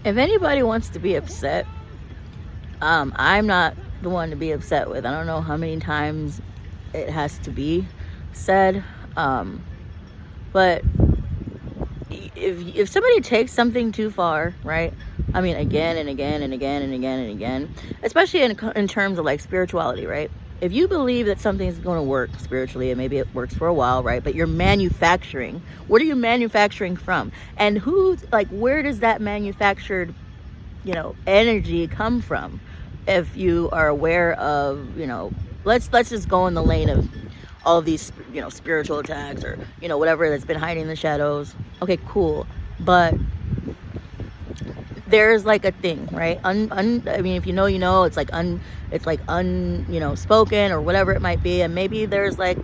If anybody wants to be upset, I'm not the one to be upset with. I don't know how many times it has to be said, but if somebody takes something too far, right? I mean, again and again and again and again and again, especially in terms of like spirituality, right? If you believe that something's going to work spiritually, and maybe it works for a while, right? But you're manufacturing. What are you manufacturing from? And where does that manufactured, energy come from? If you are aware of, let's just go in the lane of all of these, spiritual attacks, or, whatever that's been hiding in the shadows. Okay, cool. But there's like a thing, right? I mean, if you know, it's like spoken, or whatever it might be. And maybe there's like,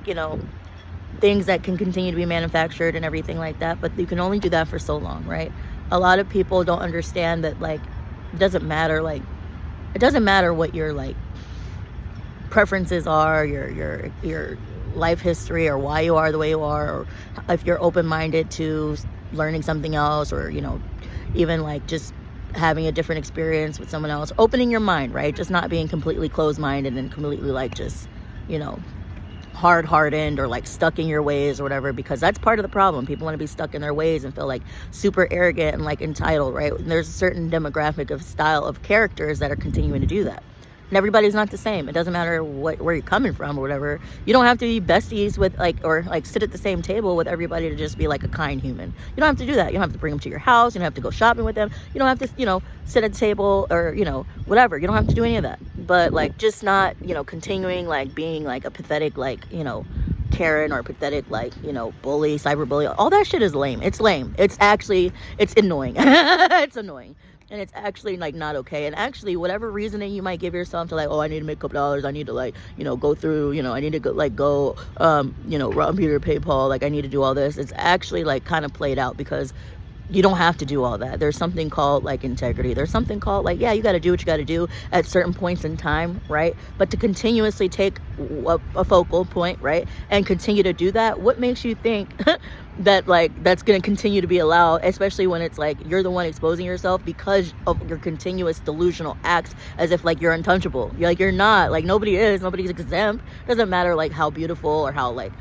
things that can continue to be manufactured and everything like that, but you can only do that for so long, right? A lot of people don't understand that, like, it doesn't matter what your like preferences are, your life history, or why you are the way you are, or if you're open-minded to learning something else, or even like just having a different experience with someone else, opening your mind, right? Just not being completely closed-minded and completely like just hard-hardened, or like stuck in your ways or whatever, because that's part of the problem. People want to be stuck in their ways and feel like super arrogant and like entitled, right? And there's a certain demographic of style of characters that are continuing to do that. And everybody's not the same. It doesn't matter where you're coming from or whatever. You don't have to be besties with or sit at the same table with everybody to just be like a kind human. You don't have to do that. You don't have to bring them to your house. You don't have to go shopping with them. You don't have to, sit at the table, or, whatever. You don't have to do any of that. But like, just not, continuing like being like a pathetic, like, Karen, or pathetic, like, bully, cyberbully. All that shit is lame. It's lame. It's annoying. It's annoying. And it's actually like not okay. And actually, whatever reasoning you might give yourself to like, oh, I need to make a couple dollars, I need to like, go through, I need to go rob Peter, pay Paul, like I need to do all this. It's actually like kind of played out, because you don't have to do all that. There's something called like integrity. There's something called like, yeah, you got to do what you got to do at certain points in time, right? But to continuously take a focal point, right, and continue to do that, what makes you think that like that's going to continue to be allowed, especially when it's like you're the one exposing yourself because of your continuous delusional acts, as if like you're untouchable. You're not. Like nobody's exempt. Doesn't matter like how beautiful or how like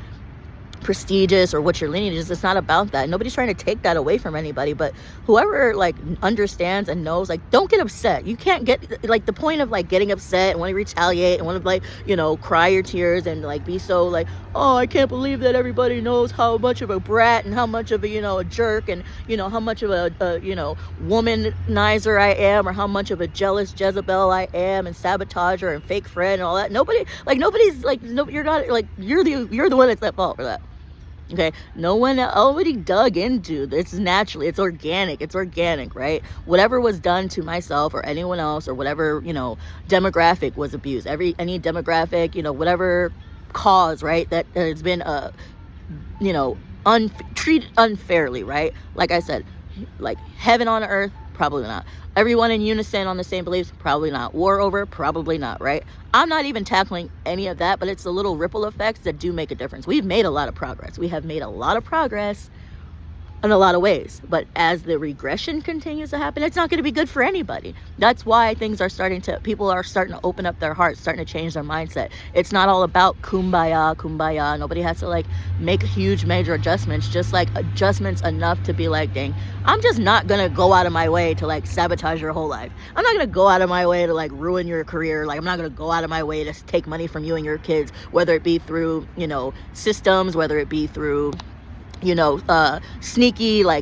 prestigious or what your lineage is. It's not about that. Nobody's trying to take that away from anybody, but whoever like understands and knows, like, don't get upset. You can't get like the point of like getting upset and want to retaliate and want to like cry your tears and like be so like, oh, I can't believe that everybody knows how much of a brat and how much of a a jerk, and how much of a womanizer I am, or how much of a jealous Jezebel I am, and sabotager and fake friend and all that. Nobody's like, no, you're not like, you're the one that's at fault for that. Okay, no one already dug into this naturally. It's organic, right? Whatever was done to myself or anyone else, or whatever, demographic was abused. Any demographic, whatever cause, right, that has been, treated unfairly, right? Like I said, like heaven on earth, probably not. Everyone in unison on the same beliefs, probably not. War over, probably not, right? I'm not even tackling any of that, but it's the little ripple effects that do make a difference. We've made a lot of progress. We have made a lot of progress in a lot of ways, but as the regression continues to happen, it's not going to be good for anybody. That's why people are starting to open up their hearts, starting to change their mindset. It's not all about kumbaya. Nobody has to like make huge major adjustments, just like adjustments enough to be like, dang, I'm just not going to go out of my way to like sabotage your whole life. I'm not going to go out of my way to like ruin your career. Like, I'm not going to go out of my way to take money from you and your kids, whether it be through, systems, whether it be through sneaky group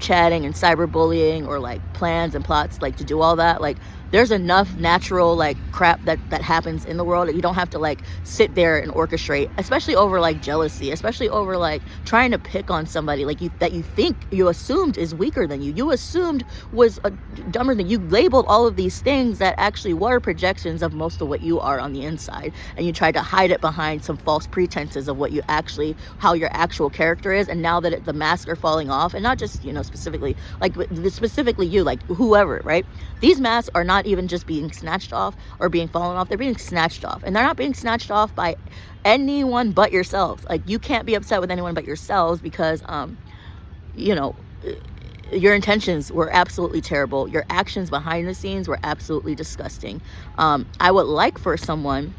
chatting and cyberbullying, or like plans and plots like to do all that. Like, there's enough natural like crap that happens in the world that you don't have to like sit there and orchestrate, especially over like jealousy, especially over like trying to pick on somebody like you assumed is weaker than you assumed was dumber than you. Labeled all of these things that actually were projections of most of what you are on the inside, and you tried to hide it behind some false pretenses of how your actual character is. And now that the masks are falling off, and not just specifically you, like whoever, right? These masks are not even just being snatched off or being fallen off. They're being snatched off, and they're not being snatched off by anyone but yourselves. Like, you can't be upset with anyone but yourselves, because your intentions were absolutely terrible. Your actions behind the scenes were absolutely disgusting. I would like for someone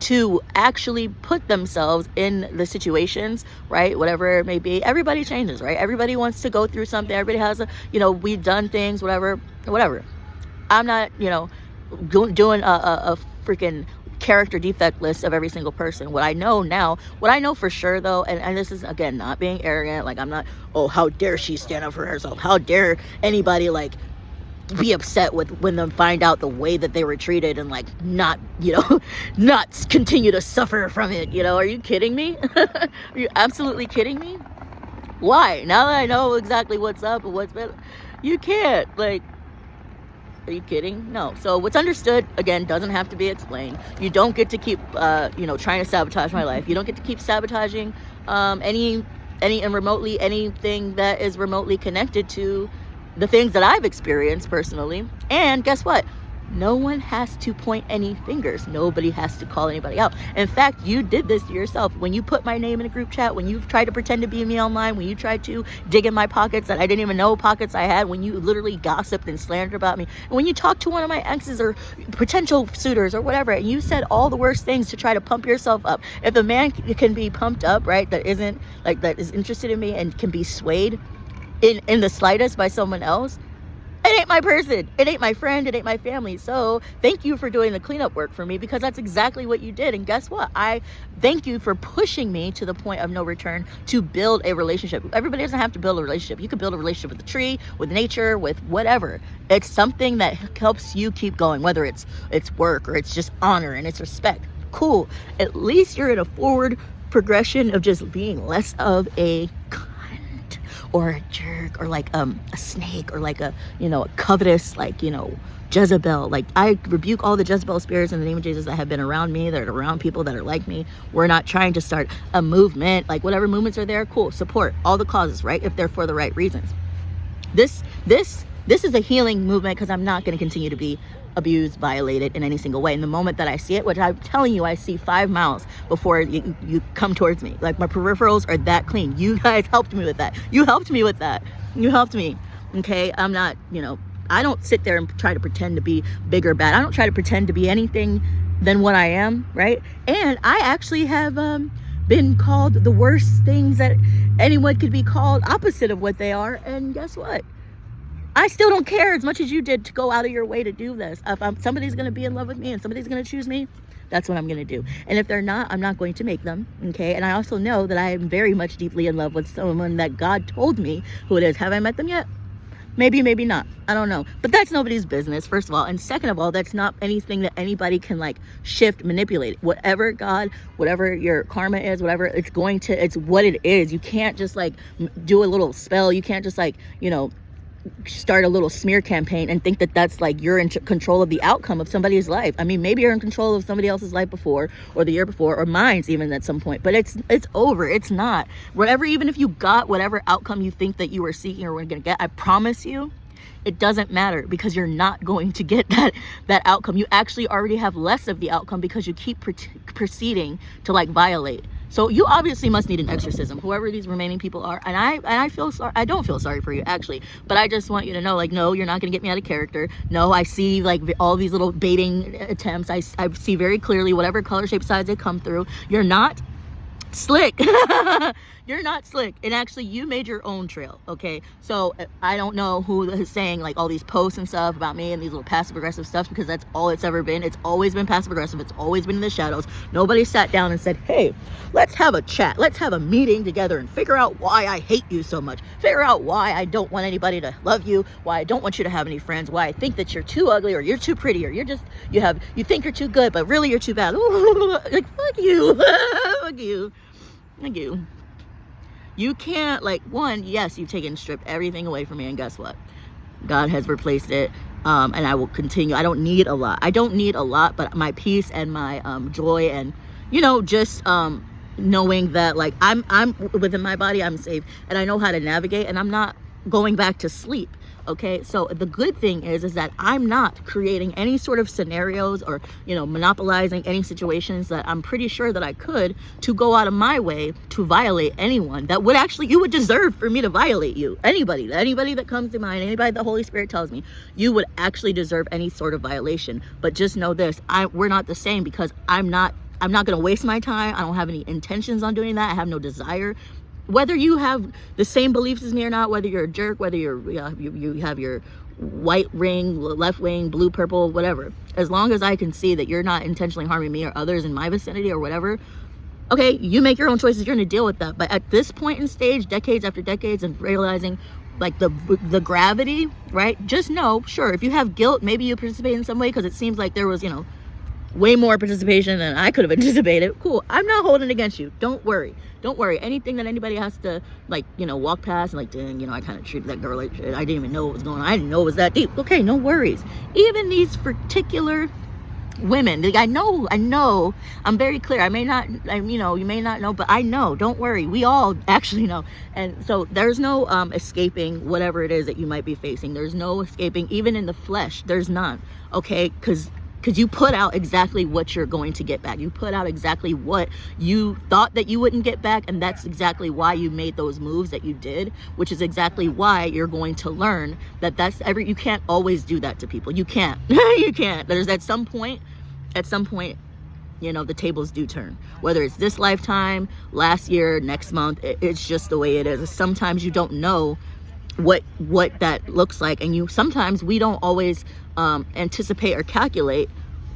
to actually put themselves in the situations, right? Whatever it may be. Everybody changes, right? Everybody wants to go through something. Everybody has we've done things, whatever. I'm not, doing a freaking character defect list of every single person. What I know for sure though, and this is again not being arrogant, like I'm not, oh, how dare she stand up for herself? How dare anybody like be upset with when they find out the way that they were treated and like not not continue to suffer from it. Are you kidding me? Are you absolutely kidding me? Why? Now that I know exactly what's up and what's been, you can't, like, are you kidding? No. So what's understood, again, doesn't have to be explained. You don't get to keep trying to sabotage my life. You don't get to keep sabotaging anything that is remotely connected to the things that I've experienced personally. And guess what? No one has to point any fingers. Nobody has to call anybody out. In fact, you did this to yourself. When you put my name in a group chat, when you tried to pretend to be me online, when you tried to dig in my pockets that I didn't even know pockets I had, when you literally gossiped and slandered about me, and when you talked to one of my exes or potential suitors or whatever, and you said all the worst things to try to pump yourself up. If a man can be pumped up, right, that is interested in me and can be swayed in the slightest by someone else, it ain't my person. It ain't my friend. It ain't my family. So thank you for doing the cleanup work for me, because that's exactly what you did. And guess what? I thank you for pushing me to the point of no return to build a relationship. Everybody doesn't have to build a relationship. You can build a relationship with the tree, with nature, with whatever. It's something that helps you keep going, whether it's work or it's just honor and it's respect. Cool. At least you're in a forward progression of just being less of a or a jerk or like a snake or like a covetous Jezebel. Like, I rebuke all the Jezebel spirits in the name of Jesus that have been around me, that are around people that are like me. We're not trying to start a movement. Like, whatever movements are there, cool, support all the causes, right, if they're for the right reasons. This is a healing movement, because I'm not going to continue to be abused, violated in any single way. And the moment that I see it, which I'm telling you, I see 5 miles before you come towards me. Like, my peripherals are that clean. You guys helped me with that. You helped me. Okay, I'm not, I don't sit there and try to pretend to be big or bad. I don't try to pretend to be anything than what I am, right? And I actually have been called the worst things that anyone could be called, opposite of what they are. And guess what? I still don't care as much as you did to go out of your way to do this. If somebody's going to be in love with me and somebody's going to choose me, that's what I'm going to do. And if they're not, I'm not going to make them. Okay. And I also know that I am very much deeply in love with someone that God told me who it is. Have I met them yet? Maybe, maybe not. I don't know. But that's nobody's business, first of all. And second of all, that's not anything that anybody can like shift, manipulate. Whatever God, whatever your karma is, whatever, it's what it is. You can't just like do a little spell. You can't just like, start a little smear campaign and think that that's like you're in control of the outcome of somebody's life. I mean, maybe you're in control of somebody else's life before, or the year before, or mine's even at some point, but it's over. It's not. Whatever, even if you got whatever outcome you think that you were seeking or were going to get, I promise you, it doesn't matter, because you're not going to get that outcome. You actually already have less of the outcome because you keep proceeding to like violate. So you obviously must need an exorcism, whoever these remaining people are. And I feel sorry. I don't feel sorry for you, actually. But I just want you to know, like, no, you're not going to get me out of character. No, I see like all these little baiting attempts. I see very clearly whatever color, shape, size they come through. You're not slick. You're not slick. And actually, you made your own trail, okay? So I don't know who is saying like all these posts and stuff about me and these little passive aggressive stuff, because that's all it's ever been. It's always been passive aggressive. It's always been in the shadows. Nobody sat down and said, hey, let's have a chat. Let's have a meeting together and figure out why I hate you so much. Figure out why I don't want anybody to love you, why I don't want you to have any friends, why I think that you're too ugly, or you're too pretty, or you think you're too good, but really you're too bad. Like, fuck you. Fuck you. Thank you. You can't, like, one, yes, you've stripped everything away from me, and guess what? God has replaced it, and I will continue. I don't need a lot, but my peace and my joy, and, just knowing that, like, I'm within my body, I'm safe, and I know how to navigate, and I'm not going back to sleep, Okay, so the good thing is that I'm not creating any sort of scenarios or, you know, monopolizing any situations that I'm pretty sure that I could to go out of my way to violate anyone that would actually, you would deserve for me to violate you. Anybody that comes to mind, anybody the Holy Spirit tells me, you would actually deserve any sort of violation. But just know this, we're not the same, because I'm not going to waste my time. I don't have any intentions on doing that. I have no desire. Whether you have the same beliefs as me or not, whether you're a jerk, whether you have your white ring, left wing, blue, purple, whatever, as long as I can see that you're not intentionally harming me or others in my vicinity or whatever, okay, you make your own choices. You're going to deal with that. But at this point in stage, decades after decades, and realizing like the gravity, right? Just know, sure, if you have guilt, maybe you participate in some way, because it seems like there was, you know, way more participation than I could have anticipated. Cool. I'm not holding against you. Don't worry. Anything that anybody has to, like, you know, walk past and like, dang, you know, I kind of treated that girl like shit. I didn't even know what was going on. I didn't know it was that deep. Okay, no worries. Even these particular women, like, I know, I'm very clear. You may not know, but I know. Don't worry. We all actually know. And so there's no escaping whatever it is that you might be facing. There's no escaping, even in the flesh. There's none. Okay, because you put out exactly what you're going to get back. You put out exactly what you thought that you wouldn't get back, and that's exactly why you made those moves that you did, which is exactly why you're going to learn that you can't always do that to people. You can't. You can't. There's at some point, you know, the tables do turn. Whether it's this lifetime, last year, next month, it's just the way it is. Sometimes you don't know what that looks like, and sometimes we don't always anticipate or calculate,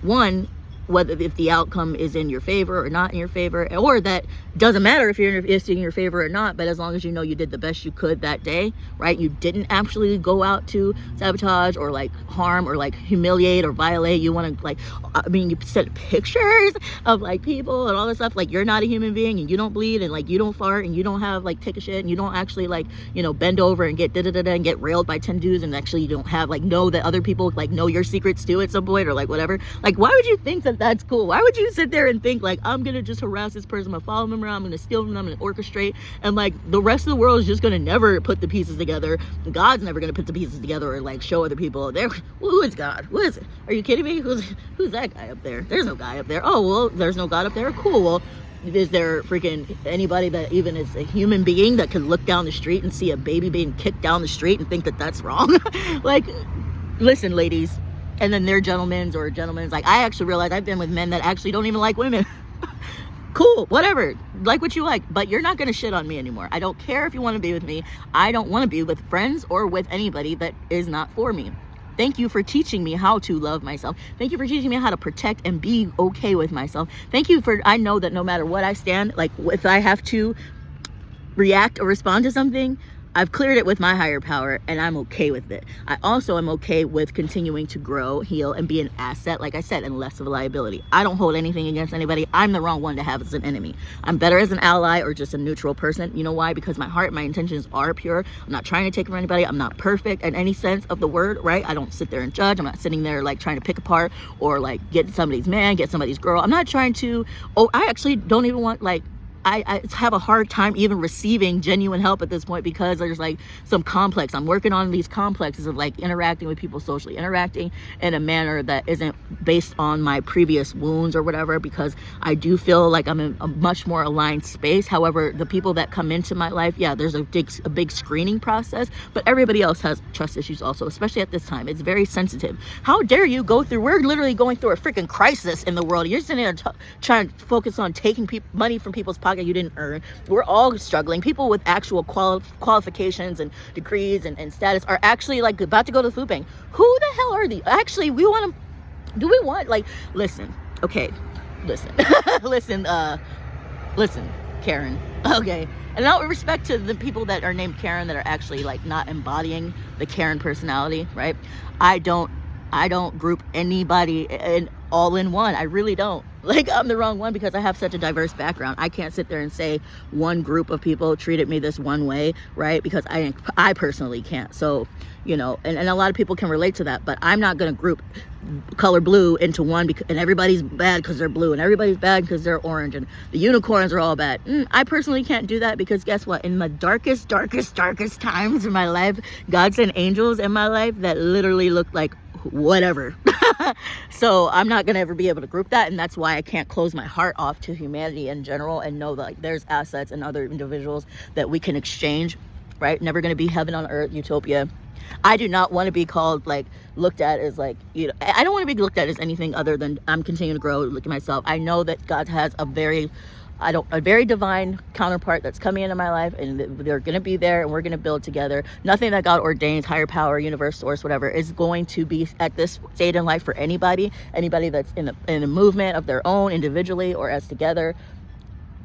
one, whether if the outcome is in your favor or not in your favor, or that doesn't matter if it's in your favor or not, but as long as you know you did the best you could that day, right? You didn't actually go out to sabotage or like harm or like humiliate or violate. You want to you sent pictures of like people and all this stuff. Like, you're not a human being, and you don't bleed, and like you don't fart, and you don't have like take a shit, and you don't actually like, you know, bend over and get and get railed by 10 dudes, and actually you don't have like know that other people like know your secrets too at some point, or like whatever. Like, why would you think that that's cool? Why would you sit there and think like, I'm gonna just harass this person, I'm gonna follow them around, I'm gonna steal from them, I'm gonna orchestrate, and like the rest of the world is just gonna never put the pieces together. God's never gonna put the pieces together or like show other people there. Who is God? Who is it? Are you kidding me? Who's that guy up there? There's no guy up there. Oh, well, there's no God up there. Cool. Well, is there freaking anybody that even is a human being that could look down the street and see a baby being kicked down the street and think that that's wrong? Like, listen, ladies, and then they're gentlemen's. Like, I actually realized I've been with men that actually don't even like women. Cool, whatever, like what you like, but you're not gonna shit on me anymore. I don't care if you want to be with me. I don't want to be with friends or with anybody that is not for me. Thank you for teaching me how to love myself. Thank you for teaching me how to protect and be okay with myself. Thank you for, I know that no matter what I stand, like if I have to react or respond to something, I've cleared it with my higher power, and I'm okay with it. I also am okay with continuing to grow, heal, and be an asset, like I said, and less of a liability. I don't hold anything against anybody. I'm the wrong one to have as an enemy. I'm better as an ally or just a neutral person. You know why? Because my heart, my intentions are pure. I'm not trying to take from anybody. I'm not perfect in any sense of the word, right? I don't sit there and judge. I'm not sitting there like trying to pick apart or like get somebody's man, get somebody's girl. I'm not trying to, I actually don't even want like, I have a hard time even receiving genuine help at this point, because there's like some complex. I'm working on these complexes of like interacting with people socially, interacting in a manner that isn't based on my previous wounds or whatever, because I do feel like I'm in a much more aligned space. However, the people that come into my life, yeah, there's a big screening process, but everybody else has trust issues also, especially at this time. It's very sensitive. How dare you go through, we're literally going through a freaking crisis in the world. You're sitting there trying to focus on taking money from people's pockets you didn't earn. We're all struggling. People with actual qualifications and degrees and status are actually like about to go to the food bank. Who the hell are these? Actually, listen, okay, listen, listen, Karen, okay, and out with respect to the people that are named Karen that are actually like not embodying the Karen personality, right? I don't I don't group anybody in all in one. I really don't. Like, I'm the wrong one because I have such a diverse background. I can't sit there and say one group of people treated me this one way, right? Because I personally can't. So, you know, and a lot of people can relate to that, but I'm not going to group color blue into one and everybody's bad because they're blue and everybody's bad because they're orange and the unicorns are all bad. I personally can't do that because guess what? In the darkest times in my life, God sent angels in my life that literally looked like whatever. So I'm not gonna ever be able to group that, and that's why I can't close my heart off to humanity in general and know that like there's assets and other individuals that we can exchange, right? Never gonna be heaven on earth utopia. I do not want to be called like looked at as like, you know, I don't want to be looked at as anything other than I'm continuing to grow, look at myself. I know that God has a very divine counterpart that's coming into my life, and they're going to be there and we're going to build together. Nothing that God ordains, higher power, universe, source, whatever, is going to be at this stage in life for anybody that's in a movement of their own, individually or as together.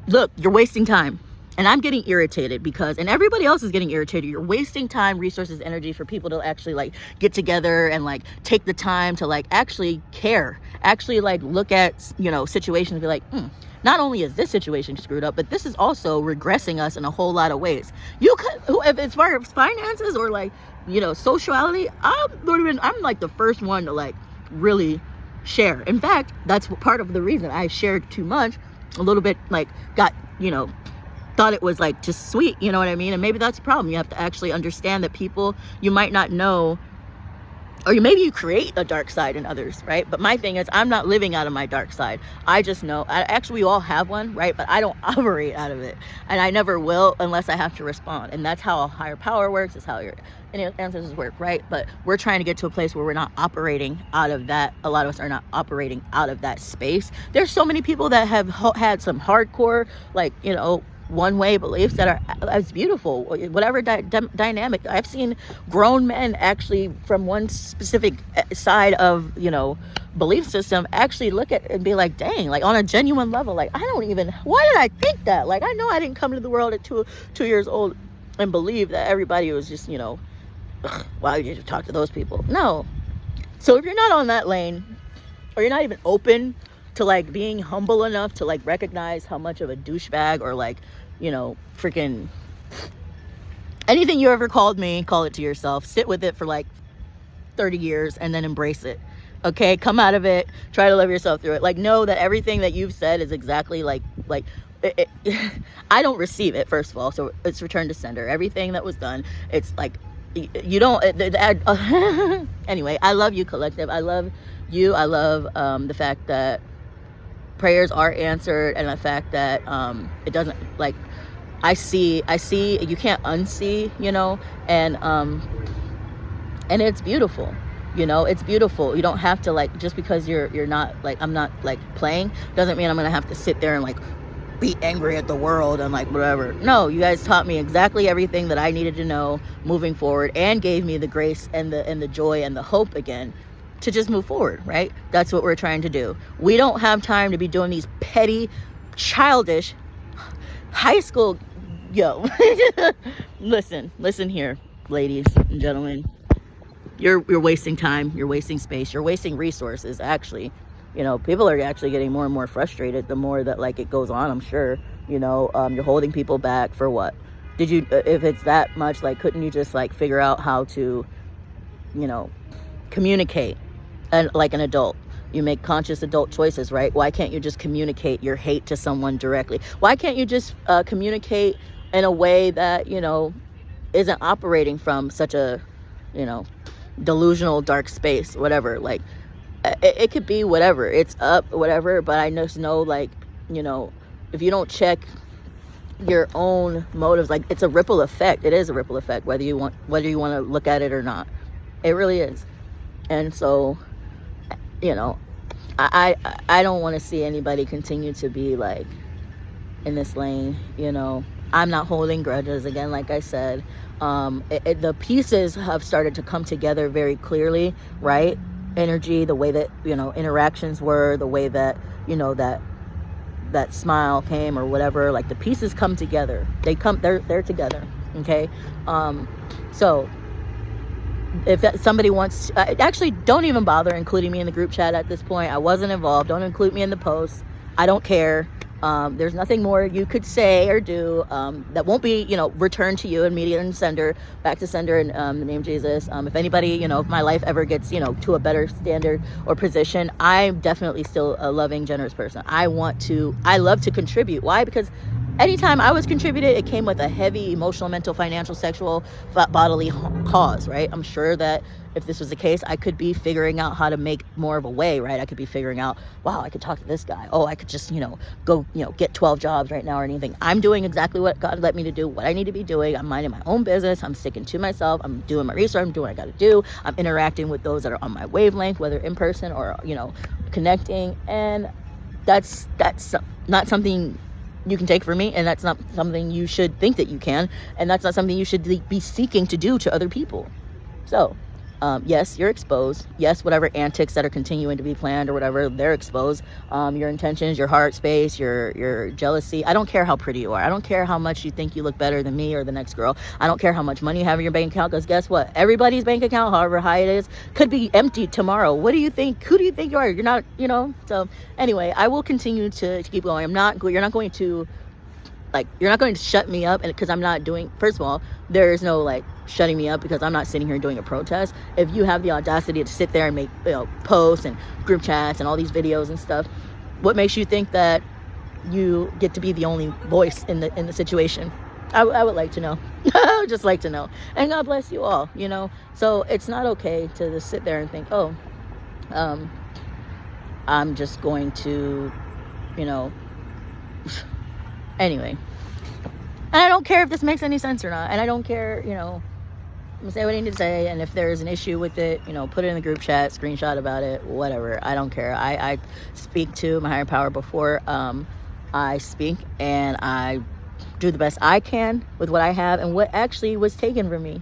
Look, you're wasting time. And I'm getting irritated and everybody else is getting irritated. You're wasting time, resources, energy for people to actually like get together and like take the time to like actually care, actually like look at, you know, situations and be like, not only is this situation screwed up, but this is also regressing us in a whole lot of ways. You could, as far as finances or like, you know, sociality, I'm like the first one to like really share. In fact, that's part of the reason I shared too much, a little bit like got, you know, thought it was like just sweet, you know what I mean? And maybe that's the problem. You have to actually understand that people you might not know, or maybe you create a dark side in others, right? But my thing is, I'm not living out of my dark side. I just know, actually we all have one, right? But I don't operate out of it, and I never will unless I have to respond. And that's how a higher power works. It's how your ancestors work, right? But we're trying to get to a place where we're not operating out of that. A lot of us are not operating out of that space. There's so many people that have had some hardcore, like, you know, one-way beliefs that are as beautiful, whatever dynamic. I've seen grown men actually from one specific side of, you know, belief system actually look at and be like, dang, like on a genuine level, like why did I think that? Like, I know I didn't come into the world at two years old and believe that everybody was just, you know, why did you talk to those people? No. So if you're not on that lane, or you're not even open to like being humble enough to like recognize how much of a douchebag or like, you know, freaking anything you ever called me, call it to yourself, sit with it for like 30 years and then embrace it. Okay, come out of it, try to love yourself through it. Like, know that everything that you've said is exactly like I don't receive it, first of all, so it's return to sender. Everything that was done, it's like you don't anyway. I love you, collective. I love you. I love the fact that prayers are answered, and the fact that it doesn't, like, I see you can't unsee, you know, and it's beautiful, you know, it's beautiful. You don't have to, like, just because you're not like, I'm not like playing, doesn't mean I'm gonna have to sit there and like be angry at the world and like whatever. No, you guys taught me exactly everything that I needed to know moving forward, and gave me the grace and the joy and the hope again to just move forward, right? That's what we're trying to do. We don't have time to be doing these petty, childish, high school, listen here, ladies and gentlemen. You're wasting time, you're wasting space, you're wasting resources, actually. You know, people are actually getting more and more frustrated the more that like it goes on, I'm sure. You know, you're holding people back for what? Did you, if it's that much, like, couldn't you just like figure out how to, you know, communicate and like an adult? You make conscious adult choices, right? Why can't you just communicate your hate to someone directly? Why can't you just communicate in a way that, you know, isn't operating from such a, you know, delusional dark space, whatever? Like, it could be whatever, it's up, whatever, but I just know, like, you know, if you don't check your own motives, like, it's a ripple effect. It is a ripple effect, whether you want to look at it or not. It really is. And so, you know, I don't want to see anybody continue to be like in this lane. You know, I'm not holding grudges, again, like I said. The pieces have started to come together very clearly, right? Energy, the way that, you know, interactions were, the way that, you know, that smile came or whatever, like the pieces come together. They're together. Okay. So if somebody wants, actually, don't even bother including me in the group chat at this point. I wasn't involved. Don't include me in the post. I don't care. There's nothing more you could say or do that won't be, returned to you, immediate and sender, back to sender in the name of Jesus. If anybody, if my life ever gets, to a better standard or position, I'm definitely still a loving, generous person. I love to contribute. Why? Because anytime I was contributed, it came with a heavy emotional, mental, financial, sexual, bodily cause, right? I'm sure that if this was the case, I could be figuring out how to make more of a way, right? I could be figuring out, wow, I could talk to this guy. Oh, I could just, go, get 12 jobs right now or anything. I'm doing exactly what God led me to do, what I need to be doing. I'm minding my own business. I'm sticking to myself. I'm doing my research. I'm doing what I got to do. I'm interacting with those that are on my wavelength, whether in person or, connecting. And that's not something you can take from me, and that's not something you should think that you can, and that's not something you should be seeking to do to other people. So yes, you're exposed. Yes, whatever antics that are continuing to be planned or whatever, they're exposed. Your intentions, your heart space, your jealousy. I don't care how pretty you are. I don't care how much you think you look better than me or the next girl. I don't care how much money you have in your bank account, because guess what? Everybody's bank account, however high it is, could be empty tomorrow. What do you think? Who do you think you are? You're not, So anyway, I will continue to keep going. You're not going to shut me up, and because I'm not doing, first of all, there is no shutting me up because I'm not sitting here doing a protest. If you have the audacity to sit there and make posts and group chats and all these videos and stuff, what makes you think that you get to be the only voice in the situation? I would like to know. I would just like to know. And God bless you all, So it's not okay to just sit there and think, oh, I'm just going to, anyway. And I don't care if this makes any sense or not. And I don't care, I'm gonna say what I need to say. And if there's an issue with it, put it in the group chat, screenshot about it, whatever. I don't care. I speak to my higher power before I speak, and I do the best I can with what I have and what actually was taken from me.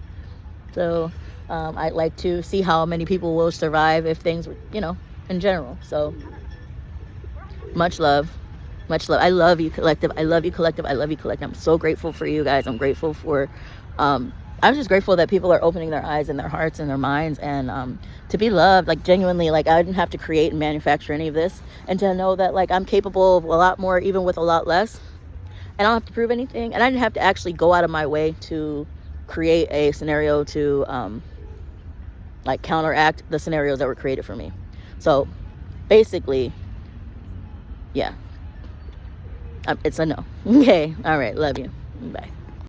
So I'd like to see how many people will survive if things, in general. So much love. Much love. I love you, collective. I love you, collective. I love you, collective. I'm so grateful for you guys. I'm grateful for, I'm just grateful that people are opening their eyes and their hearts and their minds, and to be loved, genuinely, I didn't have to create and manufacture any of this, and to know that, I'm capable of a lot more, even with a lot less, and I don't have to prove anything, and I didn't have to actually go out of my way to create a scenario to, counteract the scenarios that were created for me. So, basically, yeah. It's a no. Okay. All right. Love you. Bye.